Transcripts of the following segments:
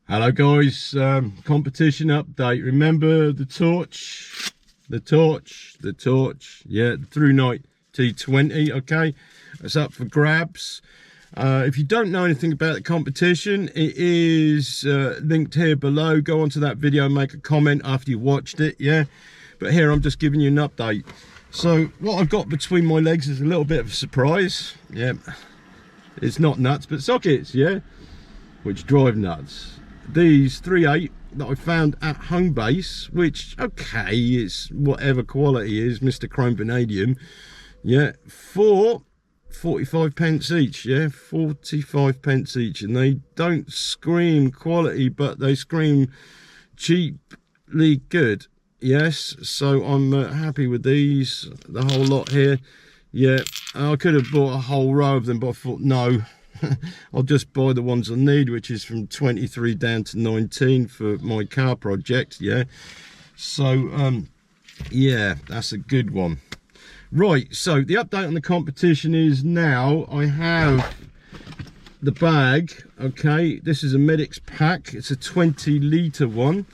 Hello guys, competition update. Remember the torch, yeah, the Through Night T20, okay? It's up for grabs. If you don't know anything about the competition, it is linked here below. Go onto that video and make a comment after you watched it, yeah? But here I'm just giving you an update. So what I've got between my legs is a little bit of a surprise, yeah. It's not nuts, but sockets, yeah? Which drive nuts. These 3.8 that I found at home base, which okay, it's whatever quality is, Mr. Chrome Vanadium, yeah, for 45 pence each, yeah, 45 pence each, and they don't scream quality, but they scream cheaply good, yes. So I'm happy with these, the whole lot here, yeah. I could have bought a whole row of them, but I thought no. I'll just buy the ones I need, which is from 23 down to 19 for my car project, yeah. So yeah, that's a good one. Right, so the update on the competition is now I have the bag, okay. This is a Medics pack. It's a 20-litre one,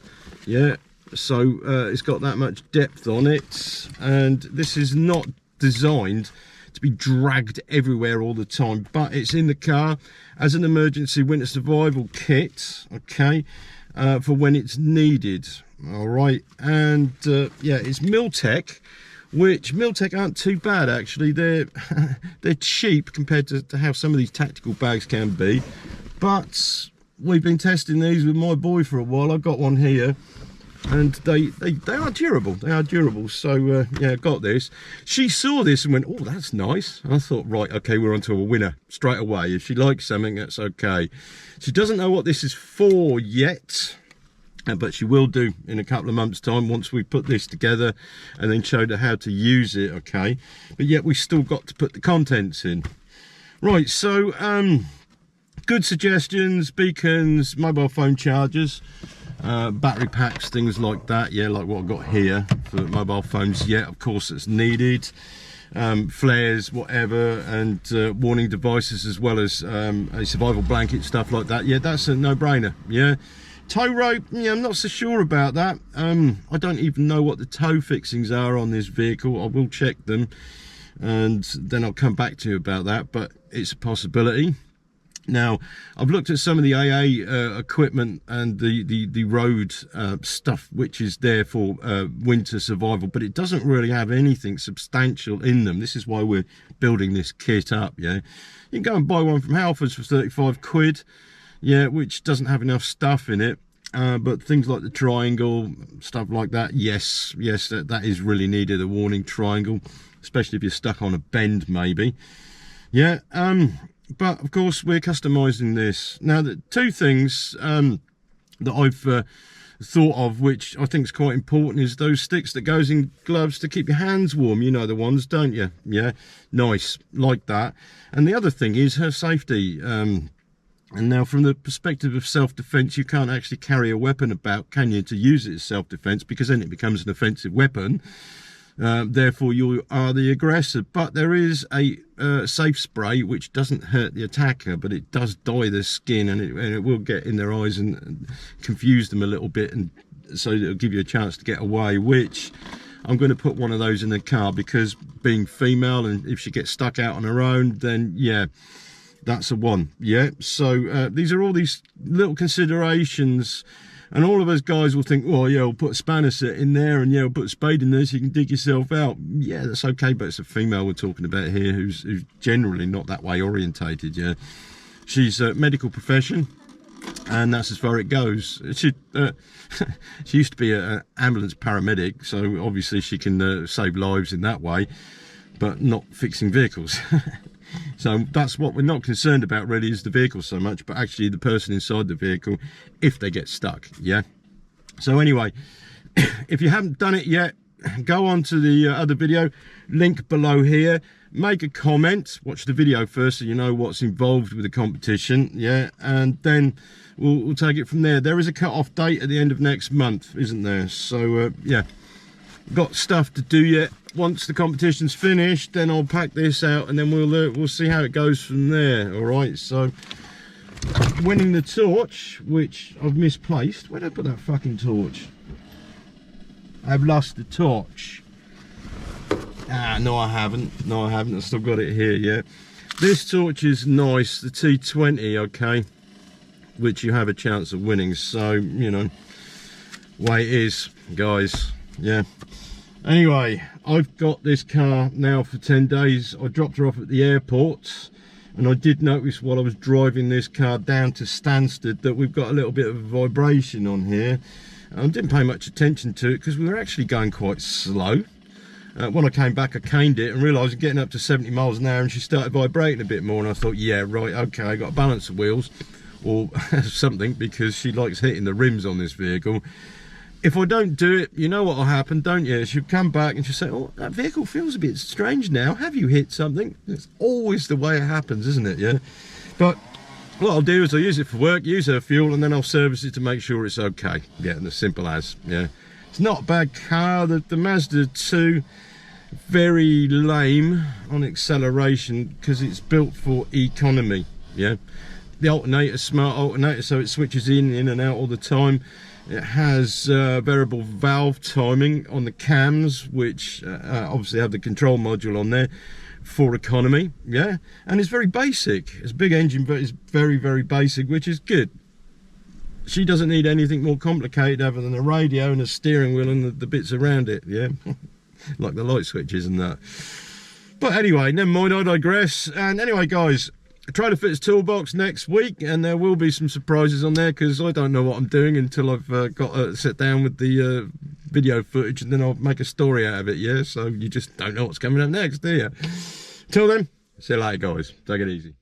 yeah. So it's got that much depth on it, and this is not designed to be dragged everywhere all the time, but it's in the car as an emergency winter survival kit, okay, for when it's needed. All right, and yeah, it's Milltec, which Milltec aren't too bad actually. They're they're cheap compared to how some of these tactical bags can be, but we've been testing these with my boy for a while. I've got one here, and they are durable. They are durable. So yeah, I got this. She saw this and went, oh, that's nice. I thought, right, okay, we're onto a winner straight away. If she likes something, that's okay. She doesn't know what this is for yet, but she will do in a couple of months' time once we put this together and then showed her how to use it, okay. But yet we still got to put the contents in. Right, so good suggestions: beacons, mobile phone chargers, battery packs, things like that, yeah, like what I've got here for mobile phones, yeah, of course it's needed. Flares, whatever, and warning devices, as well as a survival blanket, stuff like that, yeah, that's a no-brainer, yeah. Tow rope, yeah, I'm not so sure about that. I don't even know what the tow fixings are on this vehicle. I will check them and then I'll come back to you about that, but it's a possibility. Now, I've looked at some of the AA equipment and the road stuff, which is there for winter survival, but it doesn't really have anything substantial in them. This is why we're building this kit up, yeah. You can go and buy one from Halfords for 35 quid, yeah, which doesn't have enough stuff in it. But things like the triangle, stuff like that, yes, that is really needed, a warning triangle, especially if you're stuck on a bend, maybe. Yeah, but of course we're customizing this. Now, the two things that I've thought of, which I think is quite important, is those sticks that goes in gloves to keep your hands warm. You know the ones, don't you? Yeah, nice, like that. And the other thing is her safety. And now, from the perspective of self-defense, you can't actually carry a weapon about, can you, to use it as self-defense, because then it becomes an offensive weapon. Therefore you are the aggressor. But there is a safe spray which doesn't hurt the attacker, but it does dye their skin, and it will get in their eyes and confuse them a little bit, and so it'll give you a chance to get away, which I'm going to put one of those in the car, because being female, and if she gets stuck out on her own, then yeah, that's a one, yeah. So these are all these little considerations. And all of us guys will think, well, yeah, we'll put a spanner set in there, and yeah, we'll put a spade in there so you can dig yourself out. Yeah, that's okay, but it's a female we're talking about here who's generally not that way orientated, yeah. She's a medical profession, and that's as far it goes. She used to be an ambulance paramedic, so obviously she can save lives in that way, but not fixing vehicles. So that's what we're not concerned about really, is the vehicle so much, but actually the person inside the vehicle if they get stuck, yeah. So anyway, if you haven't done it yet, go on to the other video, link below here, make a comment, watch the video first so you know what's involved with the competition, yeah, and then we'll take it from there. There is a cut-off date at the end of next month, isn't there? So yeah, got stuff to do yet. Once the competition's finished, then I'll pack this out, and then we'll see how it goes from there. All right, so winning the torch, which I've misplaced. Where did I put that fucking torch? I've lost the torch. Ah, no I haven't. No I haven't. I've still got it here, yeah. This torch is nice, the T20, okay, which you have a chance of winning. So, you know, way it is, guys, yeah. Anyway, I've got this car now for 10 days. I dropped her off at the airport, and I did notice while I was driving this car down to Stansted that we've got a little bit of a vibration on here. I didn't pay much attention to it because we were actually going quite slow. When I came back, I caned it and realised I'm getting up to 70 miles an hour, and she started vibrating a bit more, and I thought, yeah, right, okay, I got to balance the wheels or something, because she likes hitting the rims on this vehicle. If I don't do it, you know what will happen, don't you? She'll come back and she'll say, oh, that vehicle feels a bit strange now. Have you hit something? It's always the way it happens, isn't it? Yeah. But what I'll do is I'll use it for work, use her fuel, and then I'll service it to make sure it's okay. Yeah, and as simple as, yeah. It's not a bad car. The Mazda 2, very lame on acceleration because it's built for economy, yeah. The alternator, smart alternator, so it switches in and out all the time. It has variable valve timing on the cams, which obviously have the control module on there for economy, yeah. And it's very basic. It's a big engine, but it's very, very basic, which is good. She doesn't need anything more complicated other than a radio and a steering wheel and the bits around it, yeah. Like the light switches and that. But anyway, never mind, I digress. And anyway, guys, Trader Fitz Toolbox next week, and there will be some surprises on there because I don't know what I'm doing until I've got to sit down with the video footage, and then I'll make a story out of it, yeah. So you just don't know what's coming up next, do you? Till then, see you later, guys. Take it easy.